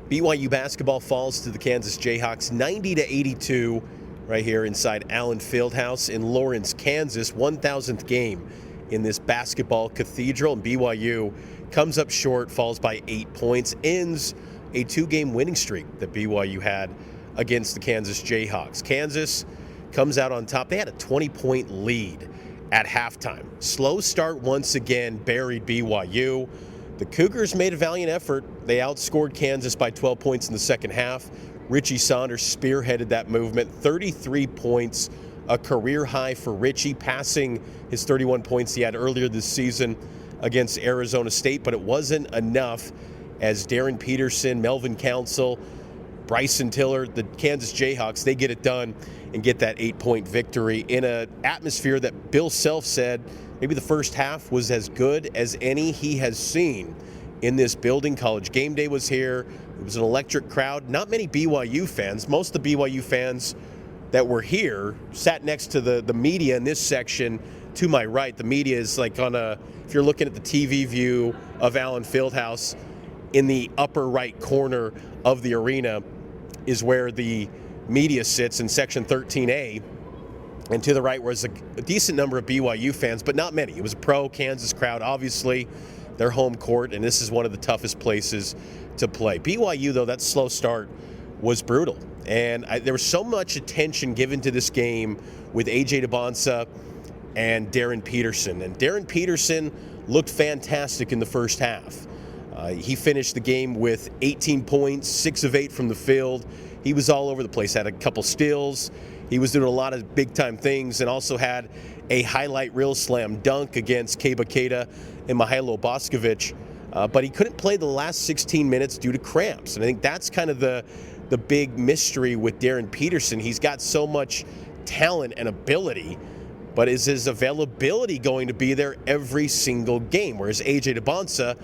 BYU basketball falls to the Kansas Jayhawks 90-82 right here inside Allen Fieldhouse in Lawrence, Kansas. 1,000th game in this basketball cathedral. And BYU comes up short, falls by 8 points, ends a 2-game winning streak that BYU had against the Kansas Jayhawks. Kansas comes out on top. They had a 20-point lead at halftime. Slow start once again buried BYU. The Cougars made a valiant effort. They outscored Kansas by 12 points in the second half. Richie Saunders spearheaded that movement. 33 points, a career high for Richie, passing his 31 points he had earlier this season against Arizona State, but it wasn't enough as Darryn Peterson, Melvin Council, Bryson Tiller, the Kansas Jayhawks, they get it done and get that 8-point victory in an atmosphere that Bill Self said maybe the first half was as good as any he has seen in this building. College game day was here. It was an electric crowd. Not many BYU fans. Most of the BYU fans that were here sat next to the media in this section to my right. The media is like if you're looking at the TV view of Allen Fieldhouse, in the upper right corner of the arena is where the media sits in section 13A. And to the right was a decent number of BYU fans, but not many. It was a pro-Kansas crowd, obviously, their home court, and this is one of the toughest places to play. BYU, though, that slow start was brutal. And there was so much attention given to this game with Dybantsa and Darryn Peterson. And Darryn Peterson looked fantastic in the first half. He finished the game with 18 points, 6 of 8 from the field. He was all over the place, had a couple steals. He was doing a lot of big-time things and also had a highlight reel slam dunk against Keba Keita and Mihailo Boskovic. But he couldn't play the last 16 minutes due to cramps. And I think that's kind of the big mystery with Darryn Peterson. He's got so much talent and ability, but is his availability going to be there every single game? Whereas Dybantsa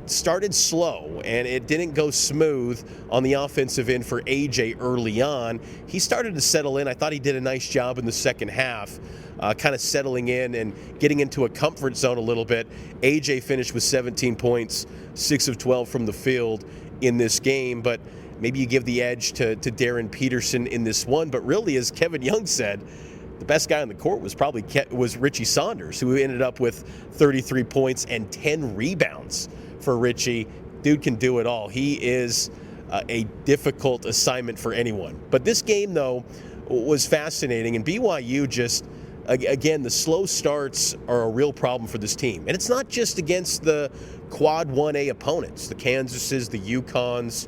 started slow, and it didn't go smooth on the offensive end for AJ early on. He started to settle in. I thought he did a nice job in the second half, kind of settling in and getting into a comfort zone a little bit. AJ finished with 17 points, 6 of 12 from the field in this game, but maybe you give the edge to Darryn Peterson in this one. But really, as Kevin Young said, the best guy on the court was Richie Saunders, who ended up with 33 points and 10 rebounds. For Richie, dude can do it all. He is a difficult assignment for anyone. But this game, though, was fascinating. And BYU just, again, the slow starts are a real problem for this team. And it's not just against the Quad 1A opponents, the Kansases, the Yukons.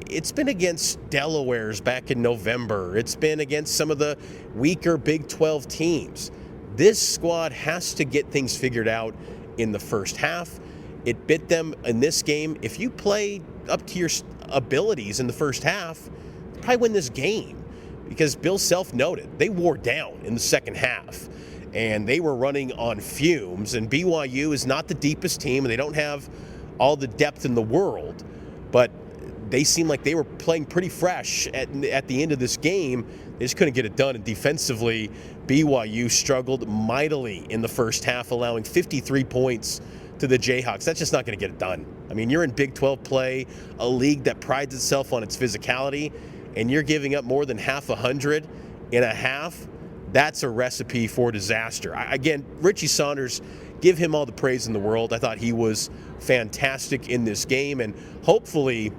It's been against Delaware's back in November. It's been against some of the weaker Big 12 teams. This squad has to get things figured out in the first half. It bit them in this game. If you play up to your abilities in the first half, you probably win this game, because Bill Self noted they wore down in the second half and they were running on fumes. And BYU is not the deepest team and they don't have all the depth in the world, but they seemed like they were playing pretty fresh at the end of this game. They just couldn't get it done. And defensively, BYU struggled mightily in the first half, allowing 53 points to the Jayhawks. That's just not going to get it done. I mean, you're in Big 12 play, a league that prides itself on its physicality, and you're giving up more than half 100 in a half. That's a recipe for disaster. Again, Richie Saunders, give him all the praise in the world. I thought he was fantastic in this game, and hopefully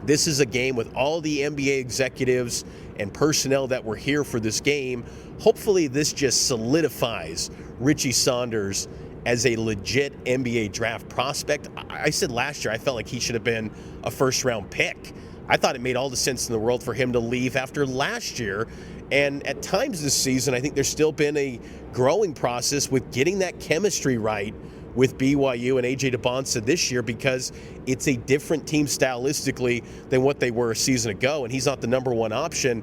this is a game with all the NBA executives and personnel that were here for this game. Hopefully this just solidifies Richie Saunders as a legit NBA draft prospect. I said last year I felt like he should have been a first-round pick. I thought it made all the sense in the world for him to leave after last year. And at times this season, I think there's still been a growing process with getting that chemistry right with BYU and Dybantsa this year, because it's a different team stylistically than what they were a season ago, and he's not the number one option.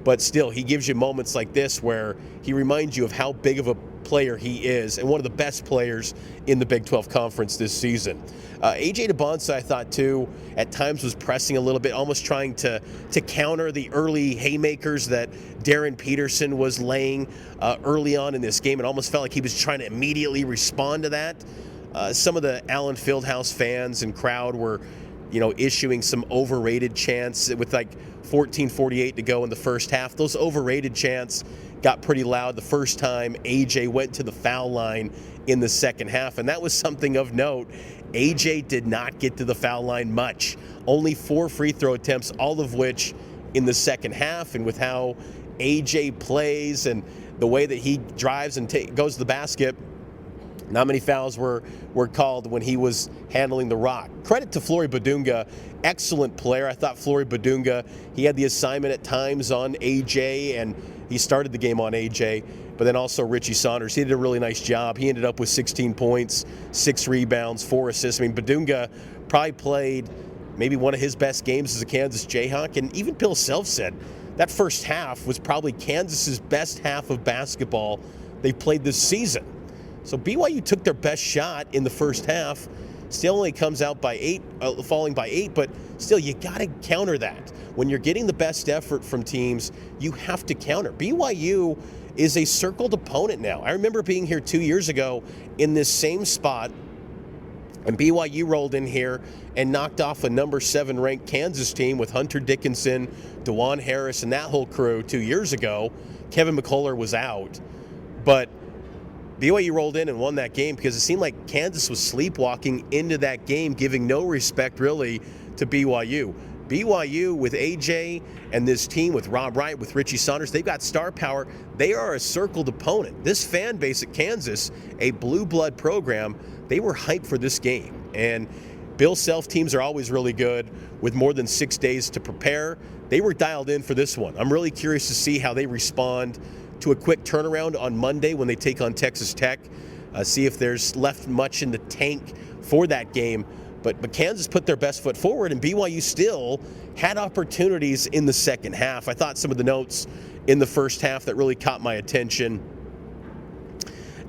But still, he gives you moments like this where he reminds you of how big of a player he is and one of the best players in the Big 12 Conference this season. Dybantsa, I thought, too, at times was pressing a little bit, almost trying to counter the early haymakers that Darryn Peterson was laying early on in this game. It almost felt like he was trying to immediately respond to that. Some of the Allen Fieldhouse fans and crowd were issuing some overrated chants with like 14:48 to go in the first half. Those overrated chants got pretty loud the first time AJ went to the foul line in the second half, and that was something of note. AJ did not get to the foul line much. Only 4 free throw attempts, all of which in the second half, and with how AJ plays and the way that he drives and goes to the basket, not many fouls were called when he was handling the rock. Credit to Flory Badunga, excellent player. I thought Flory Badunga, he had the assignment at times on AJ, and he started the game on AJ, but then also Richie Saunders. He did a really nice job. He ended up with 16 points, 6 rebounds, 4 assists. I mean, Badunga probably played maybe one of his best games as a Kansas Jayhawk, and even Bill Self said that first half was probably Kansas's best half of basketball they've played this season. So BYU took their best shot in the first half. Still only comes out by 8, falling by 8, but still you got to counter that. When you're getting the best effort from teams, you have to counter. BYU is a circled opponent now. I remember being here 2 years ago in this same spot, and BYU rolled in here and knocked off a number 7 ranked Kansas team with Hunter Dickinson, DeJuan Harris, and that whole crew 2 years ago. Kevin McCullough was out, but BYU rolled in and won that game because it seemed like Kansas was sleepwalking into that game, giving no respect really to BYU. BYU with AJ and this team with Rob Wright, with Richie Saunders, they've got star power. They are a circled opponent. This fan base at Kansas, a blue blood program, they were hyped for this game. And Bill Self teams are always really good with more than 6 days to prepare. They were dialed in for this one. I'm really curious to see how they respond to a quick turnaround on Monday when they take on Texas Tech. See if there's left much in the tank for that game. But Kansas put their best foot forward, and BYU still had opportunities in the second half. I thought some of the notes in the first half that really caught my attention.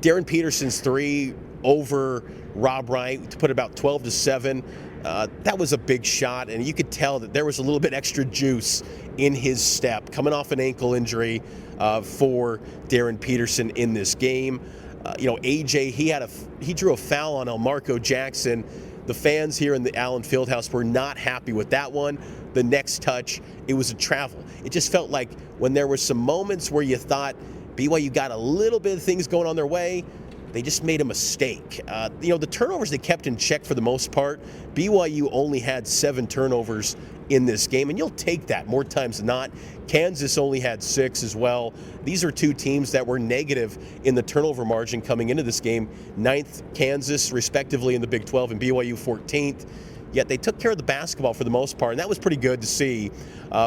Darryn Peterson's 3 over Rob Wright to put about 12-7. That was a big shot, and you could tell that there was a little bit extra juice in his step, coming off an ankle injury for Darryn Peterson in this game. AJ, he drew a foul on Elmarco Jackson. The fans here in the Allen Fieldhouse were not happy with that one. The next touch, it was a travel. It just felt like when there were some moments where you thought BYU got a little bit of things going on their way, they just made a mistake. The turnovers they kept in check for the most part. BYU only had 7 turnovers in this game, and you'll take that more times than not. Kansas only had 6 as well. These are 2 teams that were negative in the turnover margin coming into this game. 9th Kansas, respectively, in the Big 12, and BYU 14th. Yet they took care of the basketball for the most part, and that was pretty good to see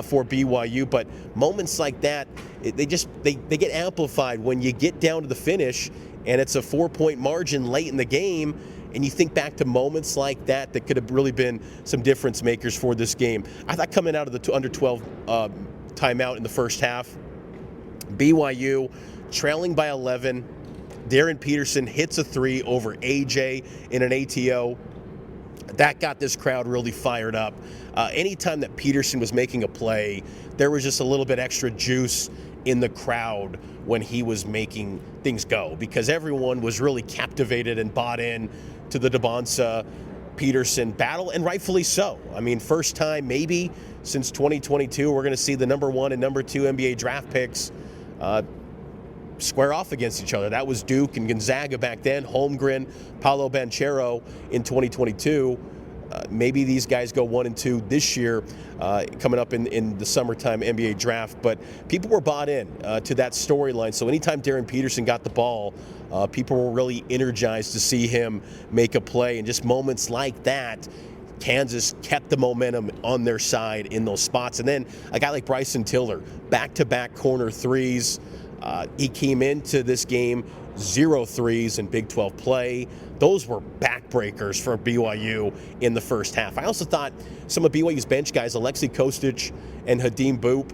for BYU. But moments like that, they get amplified when you get down to the finish, and it's a 4-point margin late in the game. And you think back to moments like that could have really been some difference makers for this game. I thought coming out of the under 12 timeout in the first half, BYU trailing by 11. Darryn Peterson hits a 3 over AJ in an ATO. That got this crowd really fired up. Anytime that Peterson was making a play, there was just a little bit extra juice in the crowd when he was making things go, because everyone was really captivated and bought in to the Dybantsa Peterson battle, and rightfully so. I mean, first time maybe since 2022 we're going to see the number 1 and number 2 NBA draft picks square off against each other. That was Duke and Gonzaga back then, Holmgren, Paolo Banchero in 2022. Maybe these guys go 1 and 2 this year, coming up in the summertime NBA draft. But people were bought in to that storyline. So anytime Darryn Peterson got the ball, people were really energized to see him make a play. And just moments like that, Kansas kept the momentum on their side in those spots. And then a guy like Bryson Tiller, back-to-back corner threes. He came into this game 0 threes in Big 12 play. Those were backbreakers for BYU in the first half. I also thought some of BYU's bench guys, Alexei Kostic and Hadim Boop,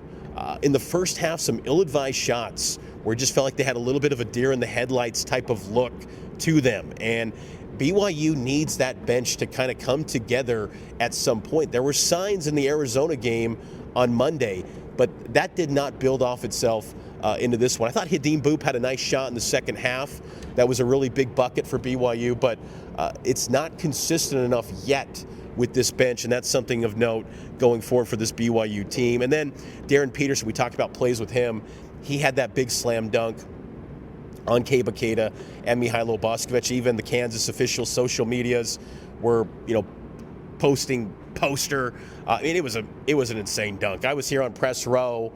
in the first half, some ill-advised shots where it just felt like they had a little bit of a deer in the headlights type of look to them. And BYU needs that bench to kind of come together at some point. There were signs in the Arizona game on Monday, but that did not build off itself into this one. I thought Hadim Boop had a nice shot in the second half. That was a really big bucket for BYU, but it's not consistent enough yet with this bench, and that's something of note going forward for this BYU team. And then Darryn Peterson, we talked about plays with him. He had that big slam dunk on Bakeda and Mihailo Boskovic. Even the Kansas official social medias were, posting poster. It was an insane dunk. I was here on press row.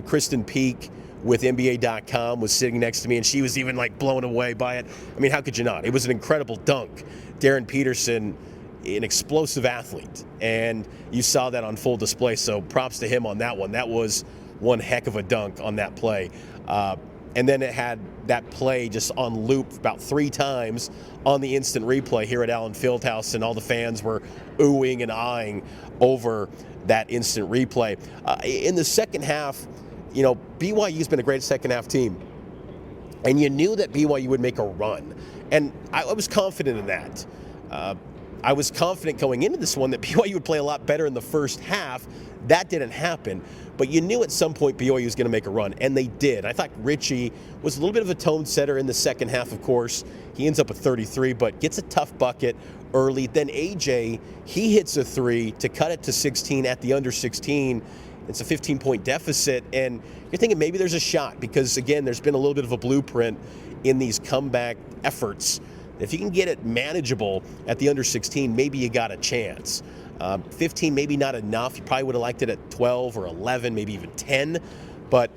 Kristen Peak with NBA.com was sitting next to me, and she was even blown away by it. I mean, how could you not? It was an incredible dunk. Darryn Peterson, an explosive athlete, and you saw that on full display. So props to him on that one. That was one heck of a dunk on that play. And then it had that play just on loop about 3 times on the instant replay here at Allen Fieldhouse, and all the fans were oohing and eyeing over that instant replay. In the second half, BYU's been a great second half team, and you knew that BYU would make a run, and I was confident in that. I was confident going into this one that BYU would play a lot better in the first half. That didn't happen, but you knew at some point BYU was going to make a run, and they did. I thought Richie was a little bit of a tone setter in the second half, of course. He ends up with 33, but gets a tough bucket early. Then AJ, he hits a 3 to cut it to 16 at the under 16. It's a 15-point deficit, and you're thinking maybe there's a shot because, again, there's been a little bit of a blueprint in these comeback efforts. If you can get it manageable at the under 16, maybe you got a chance. 15, maybe not enough. You probably would have liked it at 12 or 11, maybe even 10. But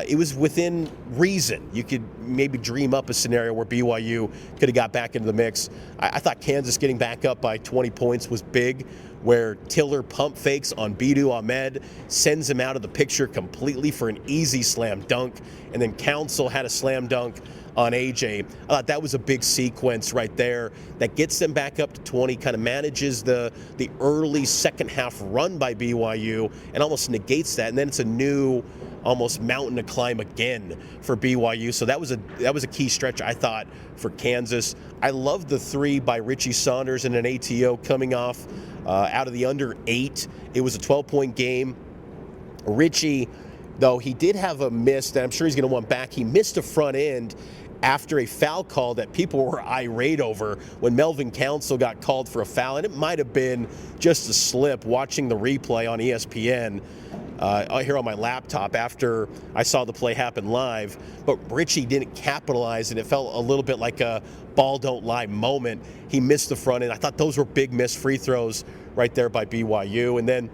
it was within reason. You could maybe dream up a scenario where BYU could have got back into the mix. I thought Kansas getting back up by 20 points was big, where Tiller pump fakes on Bidu Ahmed, sends him out of the picture completely for an easy slam dunk, and then Council had a slam dunk on AJ. I thought that was a big sequence right there that gets them back up to 20, kind of manages the early second half run by BYU and almost negates that. And then it's a new almost mountain to climb again for BYU. So that was a key stretch, I thought, for Kansas. I loved the 3 by Richie Saunders in an ATO coming off out of the under 8. It was a 12-point game. Richie, though, he did have a miss that I'm sure he's going to want back. He missed a front end after a foul call that people were irate over when Melvin Council got called for a foul, and it might have been just a slip watching the replay on ESPN here on my laptop after I saw the play happen live. But Richie didn't capitalize, and it felt a little bit like a ball don't lie moment. He missed the front end. I thought those were big missed free throws right there by BYU. And then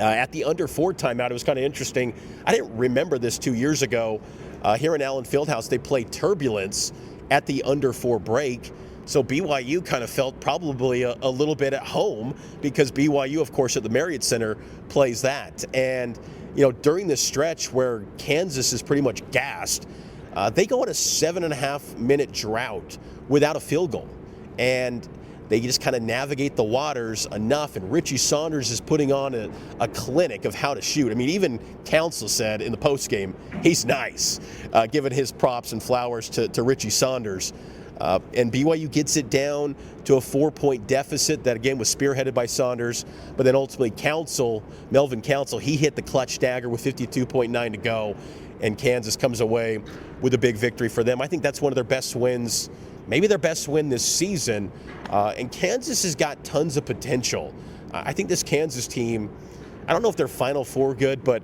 at the under 4 timeout, it was kind of interesting. I didn't remember this 2 years ago. Here in Allen Fieldhouse, they played Turbulence at the under 4 break. So BYU kind of felt probably a little bit at home because BYU, of course, at the Marriott Center plays that. And, during this stretch where Kansas is pretty much gassed, they go on a 7.5-minute drought without a field goal. And they just kind of navigate the waters enough, and Richie Saunders is putting on a clinic of how to shoot. I mean, even Council said in the postgame, he's nice, giving his props and flowers to Richie Saunders. And BYU gets it down to a 4-point deficit that, again, was spearheaded by Saunders. But then ultimately Melvin Council, he hit the clutch dagger with 52.9 to go, and Kansas comes away with a big victory for them. I think that's one of their best wins, maybe their best win this season. And Kansas has got tons of potential. I think this Kansas team, I don't know if they're Final Four good, but,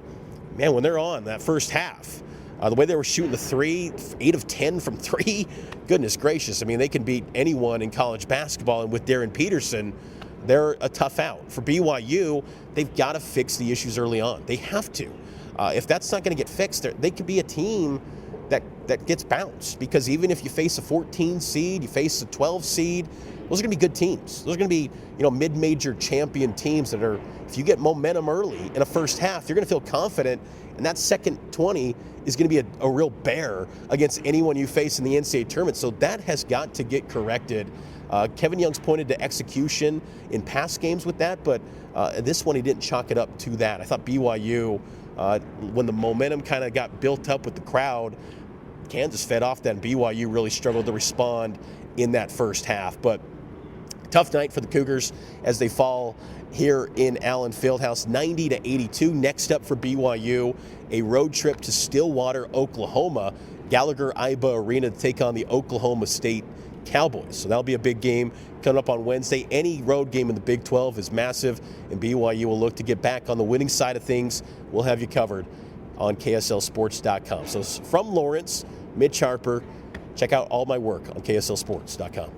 man, when they're on that first half, the way they were shooting the 3, 8 of 10 from 3, goodness gracious. I mean, they can beat anyone in college basketball. And with Darryn Peterson, they're a tough out. For BYU, they've got to fix the issues early on. They have to. If that's not going to get fixed, they could be a team that gets bounced, because even if you face a 14 seed, you face a 12 seed, those are going to be good teams. Those are going to be, mid-major champion teams that are, if you get momentum early in a first half, you're going to feel confident, and that second 20 is going to be a real bear against anyone you face in the NCAA tournament. So that has got to get corrected. Kevin Young's pointed to execution in past games with that, but this one he didn't chalk it up to that. I thought BYU, when the momentum kind of got built up with the crowd, Kansas fed off that, and BYU really struggled to respond in that first half. But Tough night for the Cougars as they fall here in Allen Fieldhouse, 90-82. Next up for BYU, a road trip to Stillwater, Oklahoma, Gallagher-Iba Arena to take on the Oklahoma State Cowboys. So that'll be a big game coming up on Wednesday. Any road game in the Big 12 is massive, and BYU will look to get back on the winning side of things. We'll have you covered on KSLSports.com. So from Lawrence, Mitch Harper, check out all my work on KSLSports.com.